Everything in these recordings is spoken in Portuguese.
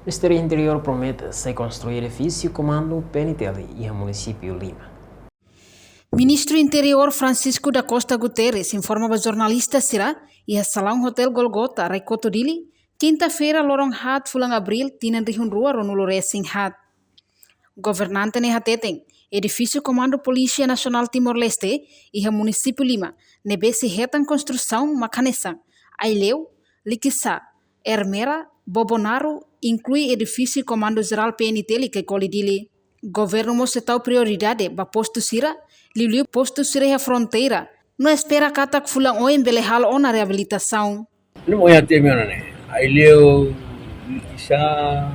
Ministério do Interior promete se construir edifício comando PNTL e o município Lima. Ministro do Interior Francisco da Costa Guterres informa aos jornalistas e a Salão Hotel Golgota, Raikoto Dili, quinta-feira, lorong hat fulang abril, tinan rihun rua ronulo racing hat. Governante ne hateten, edifício Comando Polícia Nacional Timor-Leste e o município Lima, nebe se retam construção macanesang, Aileu, Liquissá, Ermera, Bobonaro, inclui edifício Comando Geral PNT que colidili. Governo mostrou prioridade para posto sira, liu posto sira a fronteira. Não espera katak fulang o embelehal ou na reabilitação. Não é até mesmo, né? Aileu, Liquissá,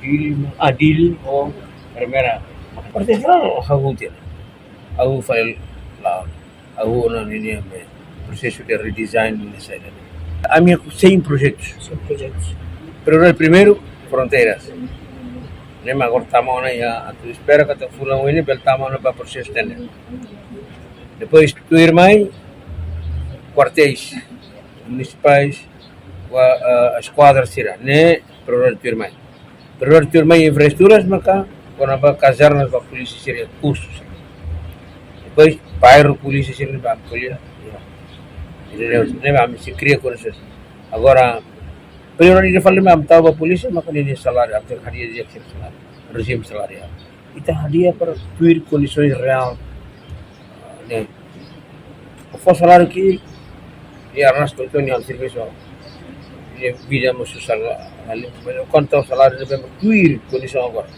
Dili ou Ermera. Porque claro, aku tidak. Aku file lá. Aku ini processo de redesign nessa área. A minha 100 projetos. Pero primeiro, fronteiras. Lembra agora estamos na espera que está fulano ini, estamos para processo tender. Depois tu irmãs, quartéis municipais, as quadras será, né? Para tu irmãs. Para tu irmãs infraestruturas, mas cá quando vai casernas para a polícia seria custos. Depois bairro polícia seria para a polícia. Lembra, se cria com isso. Agora primeiro dia falei mesmo, estava a polícia, mas quando salário, até hadia de salário, regime salarial. Então hadia para ter condições reais, né? O salário que e arrasto então nem serviço, e vidamos o salário, quanto o salário deve ter condição agora.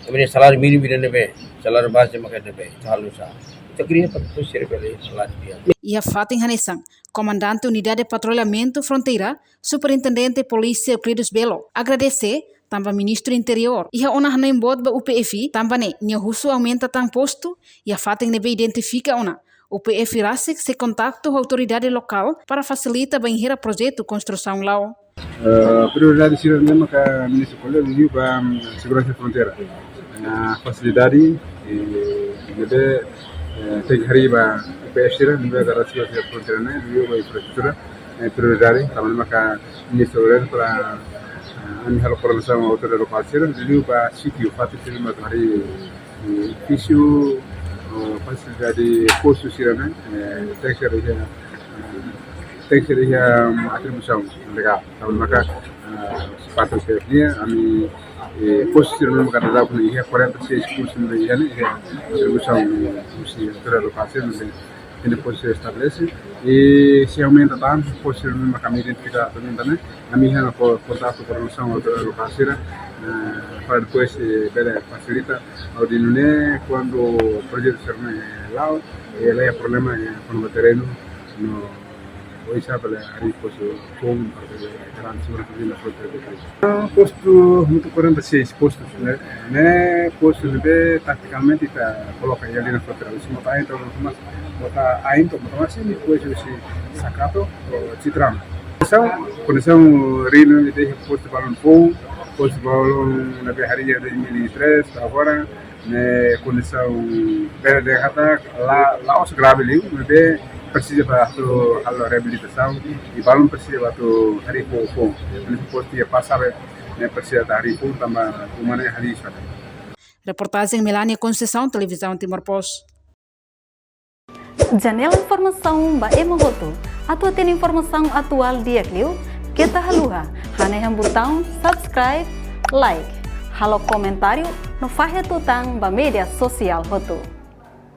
O salário mínimo deve, salário base mas deve, salário sah. Kita queria para depois ser pelo salário dia. E a Fatin Hanesang, comandante Unidade de Patrulhamento Fronteira, Superintendente Polícia Euclides Belo, agradecer também ao Ministro do Interior. E a ona nem bot ba UPF, também ne husu aumenta tang posto e a Fatin nebe identifica ona. O UPF rasik se contacto com a autoridade local para facilitar bem o projeto construção lá. Prioridade sira mesmo que a Ministro Colher viu para segurança fronteira. Facilidade nebe tem hari ba UPF sira nebe agora segurança fronteira né, viu ba infraestrutura prioridade, também maka Ministro Colher para hal coordenação com a autoridade local sira viu ba sítio Fatin sira mas hari edifício facilidade posto sira né, tem que ser atribuição legal, também maka patron dia kami posto sira mesmo cada dado ini 46% ini atribuição se autoridade local sira ini posto estabelece e se aumenta tanto posto sira mesmo kami identificar também kami hanya contato com a autoridade local sira para depois facilita ao dinune quando o projeto se lá ele é problema com o terreno no hoje sabe ali posto com grande segurança na fronteira posto muito 46 postos né posto de taticamente está coloca ali na fronteira se não tá então mas botar ainda mas assim depois se sacato citrano condição reino de posto balão fogo posto balão na berraria de 2003 agora né condição de kata lá os grave ali né precisa para a reabilitação e balão precisa para hari fogo nesse posto ia passar né precisa da hari fogo também como né hari isso. Reportagem Melania Conceição, Televisão Timor-Post. Janela informação ba Emogoto. Atua tem informação atual dia Clio. Kita haluha, haneham botão subscribe, like, halo comentário no fahe tutang ba media sosial hotu.